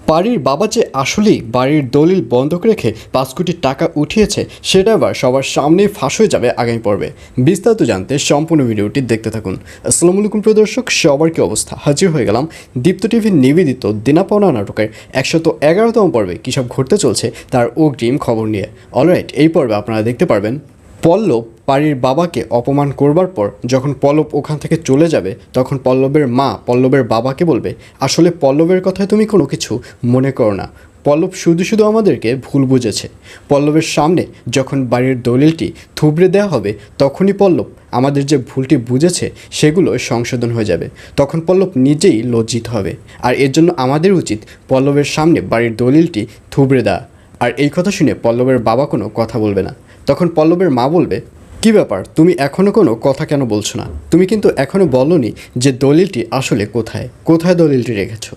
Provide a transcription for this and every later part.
বাড়ির বাবা যে আসলেই বাড়ির দলিল বন্ধক রেখে 5 কোটি টাকা উঠিয়েছে সেটা আবার সবার সামনেই ফাঁস হয়ে যাবে আগামী পর্বে। বিস্তারিত জানতে সম্পূর্ণ ভিডিওটি দেখতে থাকুন। আসসালামু আলাইকুম প্রিয় দর্শক, সবার কি অবস্থা? হাজির হয়ে গেলাম দীপ্ত টিভির নিবেদিত দেনা পাওনা নাটকের 111তম পর্বে কী সব ঘটতে চলছে তার অগ্রিম খবর নিয়ে। অলরাইট, এই পর্বে আপনারা দেখতে পারবেন পল্লব বাড়ির বাবাকে অপমান করবার পর যখন পল্লব ওখান থেকে চলে যাবে তখন পল্লবের মা পল্লবের বাবাকে বলবে, আসলে পল্লবের কথায় তুমি কোনো কিছু মনে করো না, পল্লব শুধু শুধু আমাদেরকে ভুল বুঝেছে। পল্লবের সামনে যখন বাড়ির দলিলটি থুবড়ে দেওয়া হবে তখনই পল্লব আমাদের যে ভুলটি বুঝেছে সেগুলো সংশোধন হয়ে যাবে। তখন পল্লব নিজেই লজ্জিত হবে, আর এর জন্য আমাদের উচিত পল্লবের সামনে বাড়ির দলিলটি থুবড়ে দেওয়া। আর এই কথা শুনে পল্লবের বাবা কোনো কথা বলবে না। তখন পল্লবের মা বলবে, কী ব্যাপার, তুমি এখনও কোনো কথা কেন বলছো না? তুমি কিন্তু এখনও বলোনি যে দলিলটি আসলে কোথায় কোথায় দলিলটি রেখেছো।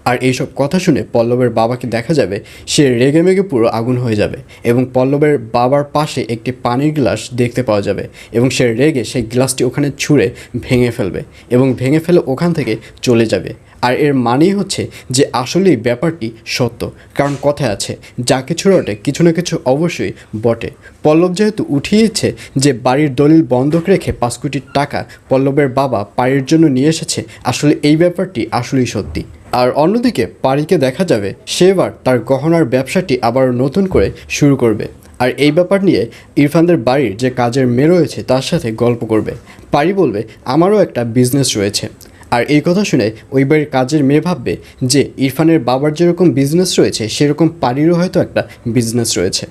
আর এইসব কথা শুনে পল্লবের বাবাকে দেখা যাবে সে রেগে মেগে পুরো আগুন হয়ে যাবে এবং পল্লবের বাবার পাশে একটি পানির গ্লাস দেখতে পাওয়া যাবে এবং সে রেগে সেই গ্লাসটি ওখানে ছুঁড়ে ভেঙে ফেলবে এবং ভেঙে ফেলে ওখান থেকে চলে যাবে। আর এর মানেই হচ্ছে যে আসলেই ব্যাপারটি সত্য, কারণ কথায় আছে যা কিছু রটে কিছু না কিছু অবশ্যই বটে। পল্লব যেহেতু উঠিয়েছে যে বাড়ির দলিল বন্ধক রেখে 5 কোটি টাকা পল্লবের বাবা পাড়ির জন্য নিয়ে এসেছে, আসলে এই ব্যাপারটি আসলেই সত্যি। আর অন্যদিকে পাড়িকে দেখা যাবে সে এবার তার গহনার ব্যবসাটি আবার নতুন করে শুরু করবে। আর এই ব্যাপার নিয়ে ইরফানদের বাড়ির যে কাজের মেয়ে রয়েছে তার সাথে গল্প করবে। পাড়ি বলবে, আমারও একটা বিজনেস রয়েছে। আর এই কথা শুনে ওই বাড়ির কাজের মেয়ে ভাববে যে ইরফানের বাবার যেরকম বিজনেস রয়েছে সেরকম পাড়িরও হয়তো একটা বিজনেস রয়েছে।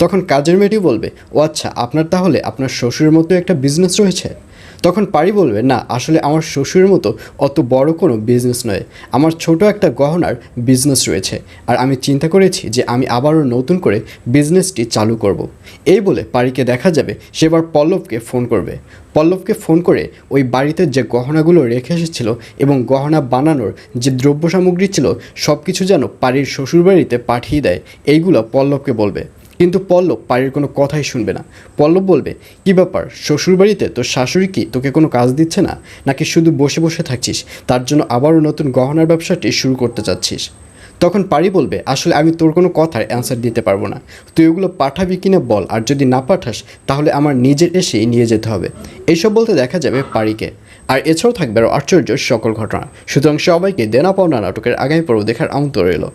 তখন কাজের মেয়েটি বলবে, ও আচ্ছা, আপনার তাহলে আপনার শ্বশুরের মতো একটা বিজনেস রয়েছে? তখন পাড়ি বলবে, না, আসলে আমার শ্বশুরের মতো অত বড় কোনো বিজনেস নয়, আমার ছোট একটা গহনার বিজনেস রয়েছে। আর আমি চিন্তা করেছি যে আমি আবারও নতুন করে বিজনেসটি চালু করব। এই বলে পাড়িকে দেখা যাবে সে এবার পল্লবকে ফোন করবে। পল্লবকে ফোন করে ওই বাড়িতে যে গহনাগুলো রেখে এসেছিল এবং গহনা বানানোর যে দ্রব্য সামগ্রী ছিল সব কিছু যেন পাড়ির শ্বশুরবাড়িতে পাঠিয়ে দেয়, এইগুলো পল্লবকে বলবে। কিন্তু পল্লব পাড়ির কোনো কথাই শুনবে না। পল্লব বলবে, কী ব্যাপার, শ্বশুরবাড়িতে তোর শাশুড়ি কি তোকে কোনো কাজ দিচ্ছে না, নাকি শুধু বসে বসে থাকছিস তার জন্য আবারও নতুন গহনার ব্যবসাটি শুরু করতে চাচ্ছিস? তখন পাড়ি বলবে, আসলে আমি তোর কোনো কথার অ্যান্সার দিতে পারবো না, তুই ওগুলো পাঠাবি কিনা বল, আর যদি না পাঠাস তাহলে আমার নিজের এসেই নিয়ে যেতে হবে। এইসব বলতে দেখা যাবে পাড়িকে। আর এছাড়াও থাকবে আরও আশ্চর্য সকল ঘটনা। সুতরাং সবাইকে দেনা পাওনা নাটকের আগামী পর্ব দেখার আমন্ত্রণ রইল।